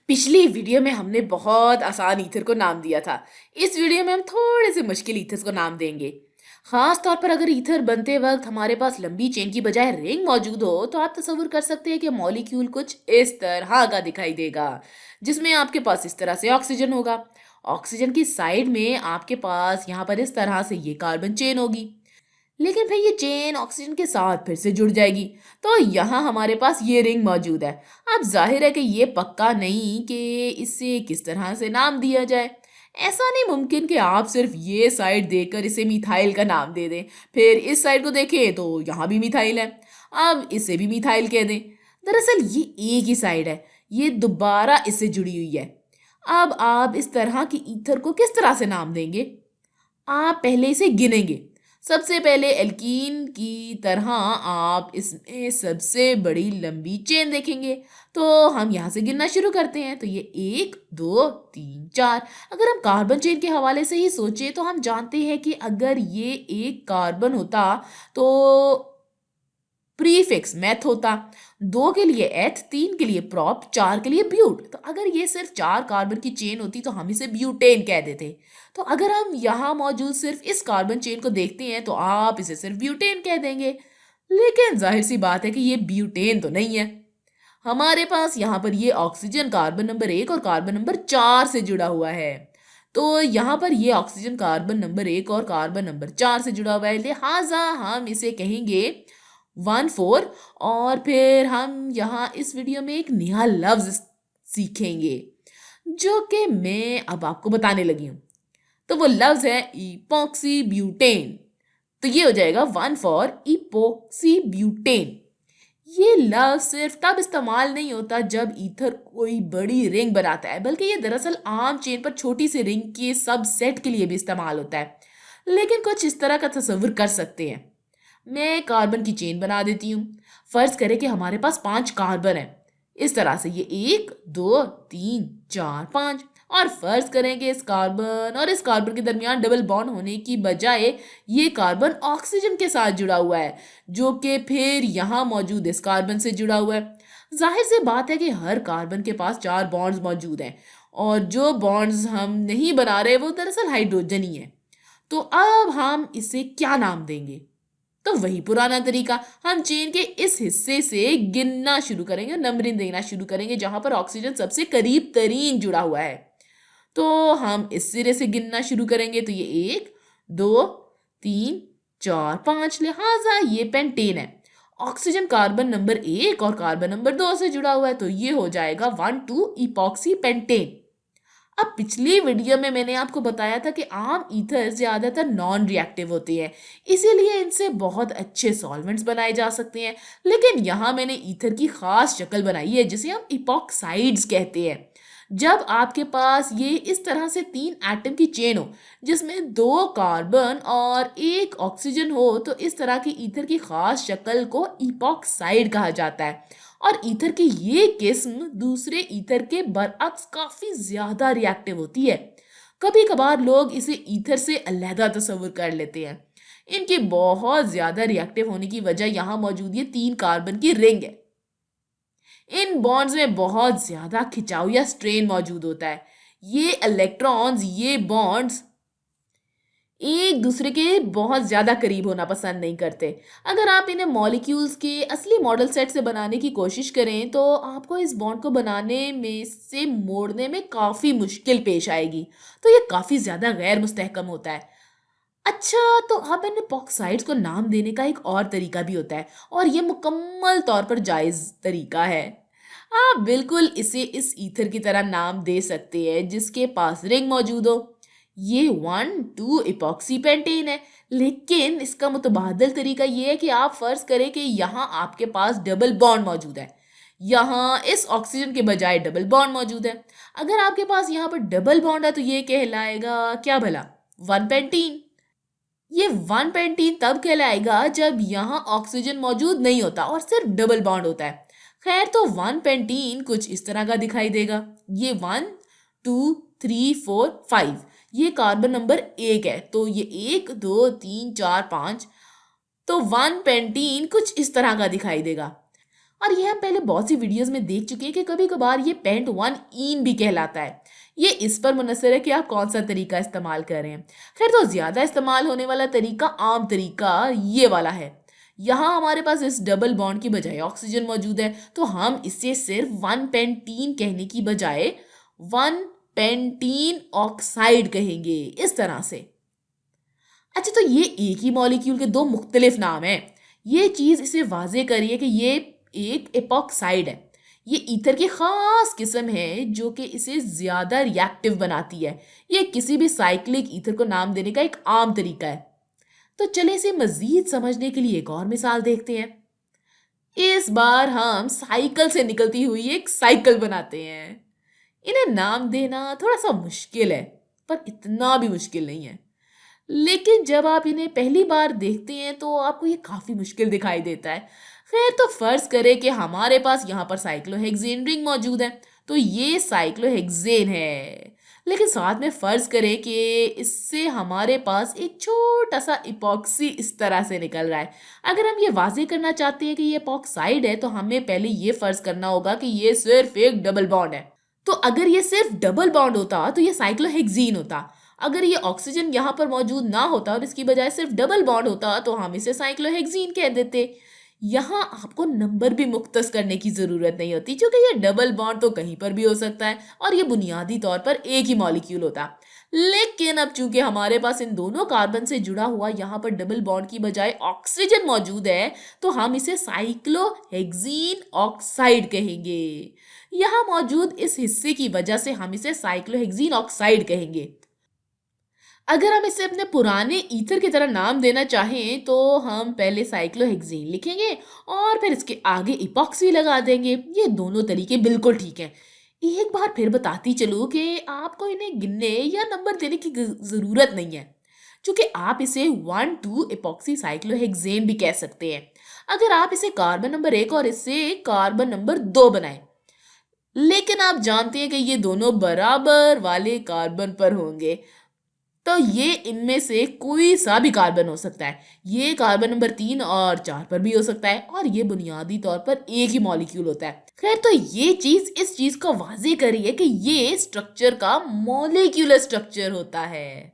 पिछली वीडियो में हमने बहुत आसान ईथर को नाम दिया था। इस वीडियो में हम थोड़े से मुश्किल ईथर्स को नाम देंगे। खास तौर पर अगर ईथर बनते वक्त हमारे पास लंबी चेन की बजाय रिंग मौजूद हो तो आप तस्वीर कर सकते हैं कि मॉलिक्यूल कुछ इस तरह का दिखाई देगा, जिसमें आपके पास इस तरह से ऑक्सीजन होगा। ऑक्सीजन की साइड में आपके पास यहाँ पर इस तरह से ये कार्बन चेन होगी, लेकिन फिर ये चेन ऑक्सीजन के साथ फिर से जुड़ जाएगी। तो यहाँ हमारे पास ये रिंग मौजूद है। अब जाहिर है कि ये पक्का नहीं कि इसे किस तरह से नाम दिया जाए। ऐसा नहीं मुमकिन कि आप सिर्फ ये साइड देखकर इसे मिथाइल का नाम दे दें, फिर इस साइड को देखें तो यहाँ भी मिथाइल है, अब इसे भी मिथाइल कह दें। दरअसल ये एक ही साइड है, ये दोबारा इससे जुड़ी हुई है। अब आप इस तरह की ईथर को किस तरह से नाम देंगे? आप पहले इसे गिनेंगे। सबसे पहले एल्कीन की तरह आप इसमें सबसे बड़ी लंबी चेन देखेंगे। तो हम यहाँ से गिनना शुरू करते हैं। तो ये 1 2 3 4। अगर हम कार्बन चेन के हवाले से ही सोचें तो हम जानते हैं कि अगर ये एक कार्बन होता तो प्रीफिक्स मेथ होता, 2 के लिए एथ, 3 के लिए प्रॉप, 4 के लिए ब्यूट। तो अगर ये सिर्फ 4 कार्बन की चेन होती तो हम इसे ब्यूटेन कह देते। तो अगर हम यहाँ मौजूद सिर्फ इस कार्बन चेन को देखते हैं तो आप इसे सिर्फ ब्यूटेन कह देंगे। लेकिन जाहिर सी बात है कि ये ब्यूटेन तो नहीं है। हमारे पास यहाँ पर ये ऑक्सीजन कार्बन नंबर 1 और कार्बन नंबर 4 से जुड़ा हुआ है। तो यहाँ पर ये ऑक्सीजन कार्बन नंबर 1 और कार्बन नंबर 4 से जुड़ा हुआ है, लिहाजा हम इसे कहेंगे 1 4। और फिर हम यहाँ इस वीडियो में एक नया लफ्ज सीखेंगे जो कि मैं अब आपको बताने लगी हूँ। तो वो लफ्ज है इपॉक्सी ब्यूटेन। तो ये हो जाएगा 1 4 इपॉक्सी ब्यूटेन। ये लफ्ज सिर्फ तब इस्तेमाल नहीं होता जब ईथर कोई बड़ी रिंग बनाता है, बल्कि ये दरअसल आम चेन पर छोटी सी रिंग के सब सेट के लिए भी इस्तेमाल होता है। लेकिन कुछ इस तरह का तस्वीर कर सकते हैं। मैं कार्बन की चेन बना देती हूँ। फर्ज करें कि हमारे पास 5 कार्बन है। इस तरह से ये 1 2 3 4 5। और फर्ज करें कि इस कार्बन और इस कार्बन के दरमियान डबल बॉन्ड होने की बजाय ये कार्बन ऑक्सीजन के साथ जुड़ा हुआ है, जो कि फिर यहाँ मौजूद इस कार्बन से जुड़ा हुआ है। जाहिर सी बात है कि हर कार्बन के पास 4 बॉन्ड्स मौजूद हैं, और जो बॉन्ड्स हम नहीं बना रहे वो दरअसल हाइड्रोजन ही है। तो अब हम इसे क्या नाम देंगे? तो वही पुराना तरीका, हम चेन के इस हिस्से से गिनना शुरू करेंगे, नंबरिंग देना शुरू करेंगे जहां पर ऑक्सीजन सबसे करीब तरीन जुड़ा हुआ है। तो हम इस सिरे से गिनना शुरू करेंगे। तो ये 1 2 3 4 5, लिहाजा ये पेंटेन है। ऑक्सीजन कार्बन नंबर 1 और कार्बन नंबर 2 से जुड़ा हुआ है, तो ये हो जाएगा 1 2 इपॉक्सी पेंटेन। अब पिछली वीडियो में मैंने आपको बताया था कि आम ईथर ज्यादातर नॉन रिएक्टिव होते हैं, इसीलिए इनसे बहुत अच्छे सॉल्वेंट्स बनाए जा सकते हैं। लेकिन यहाँ मैंने ईथर की खास शक्ल बनाई है जिसे हम इपॉक्साइड्स कहते हैं। जब आपके पास ये इस तरह से 3 एटम की चेन हो जिसमें 2 कार्बन और 1 ऑक्सीजन हो, तो इस तरह की ईथर की खास शक्ल को इपॉक्साइड कहा जाता है। और ईथर की ये किस्म दूसरे ईथर के बरअक्स काफी ज्यादा रिएक्टिव होती है। कभी कभार लोग इसे ईथर से अलहदा तस्वुर कर लेते हैं। इनके बहुत ज्यादा रिएक्टिव होने की वजह यहाँ मौजूद ये 3 कार्बन की रिंग है। इन बॉन्ड्स में बहुत ज्यादा खिंचाव या स्ट्रेन मौजूद होता है। ये इलेक्ट्रॉन्स, ये बॉन्ड्स एक दूसरे के बहुत ज़्यादा करीब होना पसंद नहीं करते। अगर आप इन्हें मॉलिक्यूल्स के असली मॉडल सेट से बनाने की कोशिश करें तो आपको इस बॉन्ड को बनाने में से मोड़ने में काफ़ी मुश्किल पेश आएगी। तो ये काफ़ी ज़्यादा गैर मुस्तहकम होता है। अच्छा, तो अब इन एपॉक्साइड्स को नाम देने का एक और तरीका भी होता है, और ये मुकम्मल तौर पर जायज़ तरीका है। आप बिल्कुल इसे इस ईथर की तरह नाम दे सकते हैं जिसके पास रिंग मौजूद हो। ये 1 2 इपॉक्सी पेंटेन है, लेकिन इसका मुतबादल तरीका ये है कि आप फर्ज करें कि यहाँ आपके पास डबल बॉन्ड मौजूद है, यहाँ इस ऑक्सीजन के बजाय डबल बॉन्ड मौजूद है। अगर आपके पास यहाँ पर डबल बॉन्ड है तो ये कहलाएगा क्या भला? 1 पेंटीन। ये 1 पेंटीन तब कहलाएगा जब यहाँ ऑक्सीजन मौजूद नहीं होता और सिर्फ डबल बॉन्ड होता है। खैर, तो 1 पेंटीन कुछ इस तरह का दिखाई देगा। ये 1 2 3 4 5, ये कार्बन नंबर 1 है। तो ये 1 2 3 4 5। तो 1 पेंटीन कुछ इस तरह का दिखाई देगा। और ये हम पहले बहुत सी वीडियोस में देख चुके हैं कि कभी कभार ये पेंट वन इन भी कहलाता है। ये इस पर मुनसर है कि आप कौन सा तरीका इस्तेमाल कर रहे हैं। खैर, तो ज़्यादा इस्तेमाल होने वाला तरीका, आम तरीका ये वाला है। यहाँ हमारे पास इस डबल बॉन्ड की बजाय ऑक्सीजन मौजूद है, तो हम इसे सिर्फ वन पेंटीन कहने की बजाय वन पेंटीन ऑक्साइड कहेंगे, इस तरह से। अच्छा, तो ये एक ही मॉलिक्यूल के दो मुख्तलिफ नाम हैं। ये चीज़ इसे वाज़ेह करिए कि ये एक एपॉक्साइड है। ये ईथर की ख़ास किस्म है जो कि इसे ज़्यादा रिएक्टिव बनाती है। ये किसी भी साइक्लिक ईथर को नाम देने का एक आम तरीका है। तो चले इसे मज़ीद समझने के लिए एक और मिसाल देखते हैं। इस बार हम साइकिल से निकलती हुई एक साइकिल बनाते हैं। इन्हें नाम देना थोड़ा सा मुश्किल है, पर इतना भी मुश्किल नहीं है। लेकिन जब आप इन्हें पहली बार देखते हैं तो आपको ये काफ़ी मुश्किल दिखाई देता है। खैर, तो फ़र्ज़ करें कि हमारे पास यहाँ पर साइक्लोहेक्सेन रिंग मौजूद है, तो ये साइक्लोहेक्सेन है। लेकिन साथ में फ़र्ज़ करें कि इससे हमारे पास एक छोटा सा इपॉक्सी इस तरह से निकल रहा है। अगर हम ये वाज़ेह करना चाहते हैं कि ये एपॉक्साइड है, तो हमें पहले ये फ़र्ज़ करना होगा कि ये सिर्फ एक डबल बॉन्ड है। तो अगर ये सिर्फ डबल बॉन्ड होता तो ये साइक्लोहेक्सीन होता। अगर ये ऑक्सीजन यहाँ पर मौजूद ना होता और इसकी बजाय सिर्फ डबल बॉन्ड होता तो हम इसे साइक्लोहेक्सीन कह देते। यहाँ आपको नंबर भी मुख्तस करने की ज़रूरत नहीं होती, क्योंकि ये डबल बॉन्ड तो कहीं पर भी हो सकता है और ये बुनियादी तौर पर एक ही मॉलिक्यूल होता। लेकिन अब चूंकि हमारे पास इन दोनों कार्बन से जुड़ा हुआ यहाँ पर डबल बॉन्ड की बजाय ऑक्सीजन मौजूद है, तो हम इसे साइक्लोहेक्सीन ऑक्साइड कहेंगे। यहाँ मौजूद इस हिस्से की वजह से हम इसे साइक्लोहेक्सीन ऑक्साइड कहेंगे। अगर हम इसे अपने पुराने ईथर की तरह नाम देना चाहें तो हम पहले साइक्लोहेक्सेन लिखेंगे और फिर इसके आगे इपॉक्सी लगा देंगे। ये दोनों तरीके बिल्कुल ठीक हैं। एक बार फिर बताती चलूँ कि आपको इन्हें गिनने या नंबर देने की ज़रूरत नहीं है, क्योंकि आप इसे 1,2 इपॉक्सी साइक्लोहेक्सेन भी कह सकते हैं। अगर आप इसे कार्बन नंबर 1 और इसे कार्बन नंबर 2 बनाएं, लेकिन आप जानते हैं कि ये दोनों बराबर वाले कार्बन पर होंगे, तो ये इनमें से कोई सा भी कार्बन हो सकता है। ये कार्बन नंबर 3 और 4 पर भी हो सकता है और ये बुनियादी तौर पर एक ही मॉलिक्यूल होता है। खैर, तो ये चीज इस चीज को वाज़ेह करी है कि ये स्ट्रक्चर का मॉलिक्यूलर स्ट्रक्चर होता है।